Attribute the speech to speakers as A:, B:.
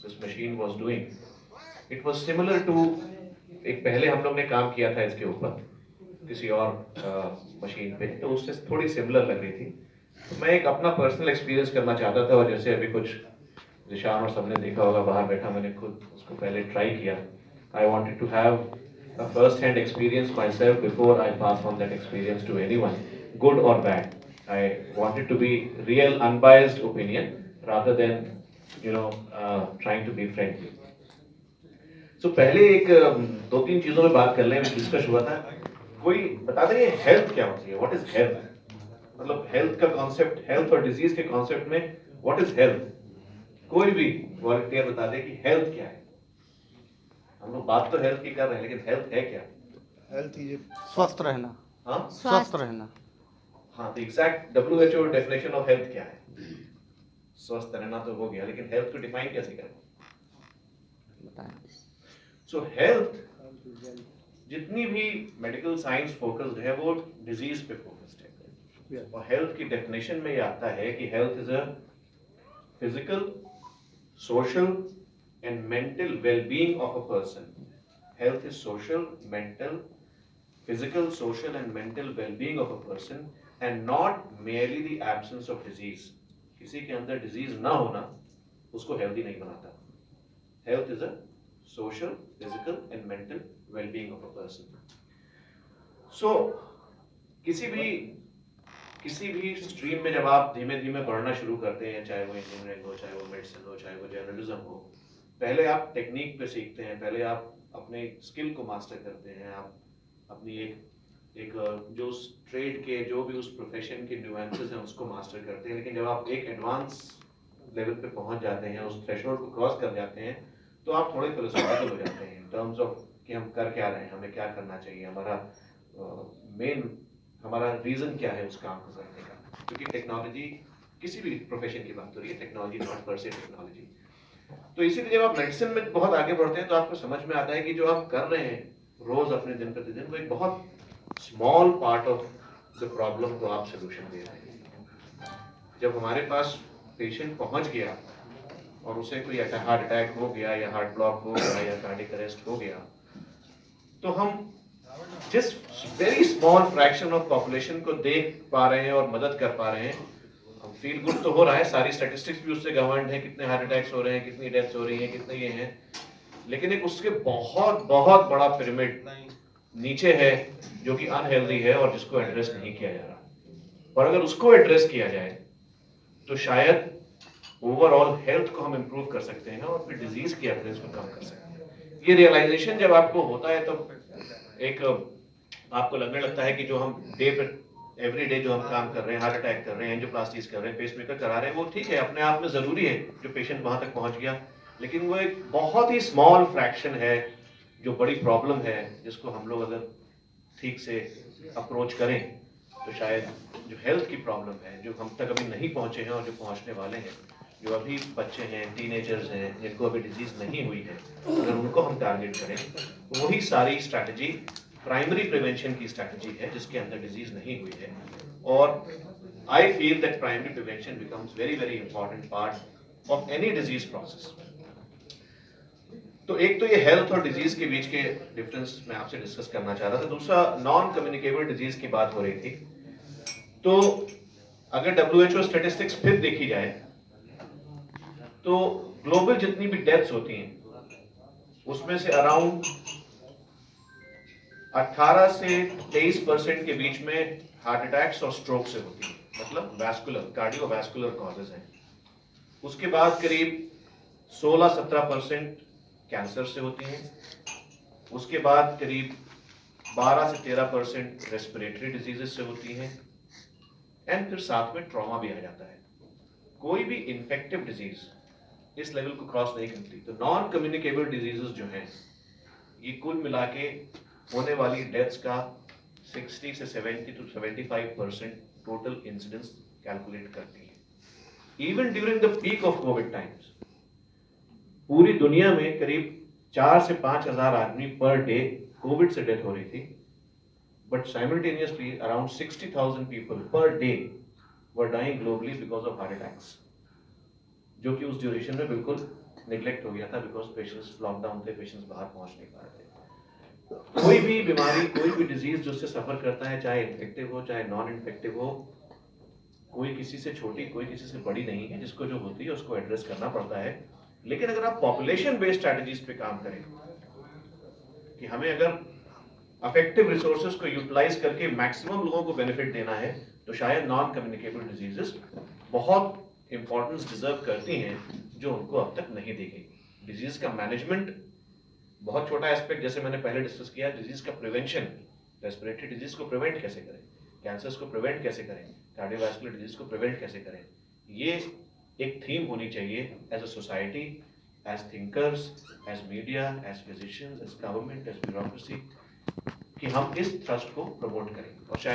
A: this machine was doing, it was similar to, एक पहले हम लोग ने काम किया था इसके ऊपर किसी और मशीन पे, तो उससे थोड़ी सिमिलर लग रही थी। तो मैं एक अपना पर्सनल एक्सपीरियंस करना चाहता था, और जैसे अभी कुछ निशान और सबने देखा होगा बाहर बैठा, मैंने खुद उसको पहले ट्राई किया। I wanted to have a first hand experience myself before I pass on that experience to anyone, good or bad. I wanted to be real unbiased opinion rather than trying to be friendly. So पहले एक दो तीन चीजों में बात कर लें, discuss हुआ था। कोई बता दें हेल्थ क्या होती है, व्हाट इज हेल्थ, मतलब हेल्थ का कॉन्सेप्ट, हेल्थ और डिजीज के कॉन्सेप्ट में व्हाट इज हेल्थ, कोई भी वॉलंटियर बता दे कि हेल्थ क्या है। हम लोग बात तो हेल्थ की कर रहे हैं, लेकिन हेल्थ है क्या?
B: हेल्थ ये स्वस्थ रहना।
A: हाँ,
B: स्वस्थ रहना।
A: हाँ, तो exact WHO definition of health क्या है? स्वस्थ रहना तो हो गया, लेकिन हेल्थ को डिफाइन कैसे करें? सो हेल्थ, जितनी भी मेडिकल साइंस फोकस्ड है वो डिजीज पे फोकस्ड है। और हेल्थ की डेफिनेशन में ये आता है कि health is a physical, social and mental well-being of a person. Health is social, mental, physical, social and mental well-being of a person, and not merely the absence of disease. किसी के अंदर disease ना होना उसको healthy नहीं बनाता। Health is a social, physical and mental well-being of a person. So किसी भी स्ट्रीम में जब आप धीमे धीमे बढ़ना शुरू करते हैं, चाहे वो इंजीनियरिंग हो, चाहे वो मेडिसिन हो, चाहे वो जर्नलिज्म हो, पहले आप टेक्निक पे सीखते हैं, पहले आप अपने स्किल को मास्टर करते हैं, आप अपनी एक जो उस ट्रेड के, जो भी उस प्रोफेशन के न्यूएंसेस हैं उसको मास्टर करते हैं। लेकिन जब आप एक एडवांस लेवल पे पहुंच जाते हैं, उस थ्रेशोल्ड को क्रॉस कर जाते हैं, तो आप थोड़े फिलोसॉफिकल हो जाते हैं इन टर्म्स ऑफ कि हम कर क्या रहे हैं, हमें क्या करना चाहिए, हमारा रीजन क्या है उस काम को करने का। क्योंकि टेक्नोलॉजी, किसी भी प्रोफेशन की बात हो रही है, टेक्नोलॉजी नॉट पर से टेक्नोलॉजी। तो इसीलिए जब आप मेडिसिन में बहुत आगे बढ़ते हैं तो आपको समझ में आता है कि जो आप कर रहे हैं रोज अपने दिन प्रतिदिन, वो एक बहुत small part of the problem को आप सोल्यूशन दे रहे हैं। जब हमारे पास पेशेंट पहुंच गया और उसे कोई हार्ट अटैक हो गया या हार्ट ब्लॉक हो गया या कार्डियक अरेस्ट हो गया, तो हम जिस very small fraction of population को देख पा रहे हैं और मदद कर पा रहे हैं, हम फील गुड तो हो रहा है, सारी स्टैटिस्टिक्स भी उससे गवर्नड है, कितने हार्ट अटैक्स हो रहे हैं, कितनी डेथ्स हो रही हैं, कितने ये हैं, लेकिन एक उसके बहुत बहुत बड़ा पिरामिड नीचे है जो कि अनहेल्दी है और जिसको एड्रेस नहीं किया जा रहा। और अगर उसको एड्रेस किया जाए तो शायद ओवरऑल हेल्थ को हम इंप्रूव कर सकते हैं और फिर डिजीज की एवरेज को कम कर सकते हैं। ये रियलाइजेशन जब आपको होता है तो एक आपको लगने लगता है कि जो हम डे पे एवरी डे जो हम काम कर रहे हैं, हार्ट अटैक कर रहे हैं, एंजियोप्लास्टीज कर रहे हैं, पेसमेकर करा रहे हैं, वो ठीक है, अपने आप में जरूरी है जो पेशेंट वहां तक पहुंच गया, लेकिन वो एक बहुत ही स्मॉल फ्रैक्शन है जो बड़ी प्रॉब्लम है, जिसको हम लोग अगर ठीक से अप्रोच करें तो शायद जो हेल्थ की प्रॉब्लम है, जो हम तक अभी नहीं पहुंचे हैं और जो पहुंचने वाले हैं, जो अभी बच्चे हैं, टीनेजर्स हैं, जिनको अभी डिजीज नहीं हुई है, अगर उनको हम टारगेट करें तो वही सारी स्ट्रैटेजी प्राइमरी प्रिवेंशन की स्ट्रैटेजी है जिसके अंदर डिजीज नहीं हुई है। और I feel that primary prevention becomes very very important part of any disease process. तो एक तो ये हेल्थ और डिजीज के बीच के डिफरेंस मैं आपसे डिस्कस करना चाह रहा था। दूसरा, नॉन कम्युनिकेबल डिजीज की बात हो रही थी। तो अगर WHO स्टैटिस्टिक्स फिर देखी जाए तो ग्लोबल जितनी भी डेथ्स होती हैं उसमें से अराउंड 18 से 23% के बीच में हार्ट अटैक्स और स्ट्रोक से होती है, मतलब वैस्कुलर, कार्डियोवैस्कुलर कॉजेज हैं। उसके बाद करीब 16-17% कैंसर से होती हैं। उसके बाद करीब 12 से 13% रेस्पिरेटरी डिजीजेस से होती हैं। एंड फिर साथ में ट्रॉमा भी आ जाता है। कोई भी इन्फेक्टिव डिजीज इस लेवल को क्रॉस नहीं करती। तो नॉन कम्युनिकेबल डिजीजेस जो हैं, ये कुल मिला के होने वाली डेथ्स का 60 से 70 to 75% टोटल इंसिडेंस कैलकुलेट करती है। Even during the peak of Covid times पूरी दुनिया में करीब 4 से 5 हजार आदमी पर डे कोविड से डेथ हो रही थी, but simultaneously around 60,000 people per day were dying globally because of heart attacks, जो कि उस ड्यूरेशन में बिल्कुल निगलेक्ट हो गया था बिकॉज पेशेंट्स लॉकडाउन थे, पेशेंट्स बाहर पहुंच नहीं पा रहे थे। कोई भी बीमारी, कोई भी डिजीज जो उससे सफर करता है, चाहे इन्फेक्टिव हो चाहे नॉन इन्फेक्टिव हो, कोई किसी से छोटी कोई किसी से बड़ी नहीं है। जिसको जो होती है उसको एड्रेस करना पड़ता है। लेकिन अगर आप पॉपुलेशन बेस्ड स्ट्रैटेजीज पे काम करें कि हमें अगर अफेक्टिव रिसोर्सेज को यूटिलाइज करके मैक्सिमम लोगों को बेनिफिट देना है, तो शायद नॉन कम्युनिकेबल डिजीजेस बहुत इंपॉर्टेंस डिजर्व करती हैं जो उनको अब तक नहीं दी गई। डिजीज का मैनेजमेंट बहुत छोटा एस्पेक्ट, जैसे मैंने पहले डिस्कस किया, डिजीज का प्रिवेंशन, रेस्पिरेटरी डिजीज को प्रिवेंट कैसे करें, कैंसर्स को प्रिवेंट कैसे करें, कार्डियोवैस्कुलर डिजीज को प्रिवेंट कैसे करें, ये एक थीम होनी चाहिए as a society, as thinkers, as media, as physicians, as government, as bureaucracy, कि हम इस थ्रस्ट को प्रमोट करें। और शायद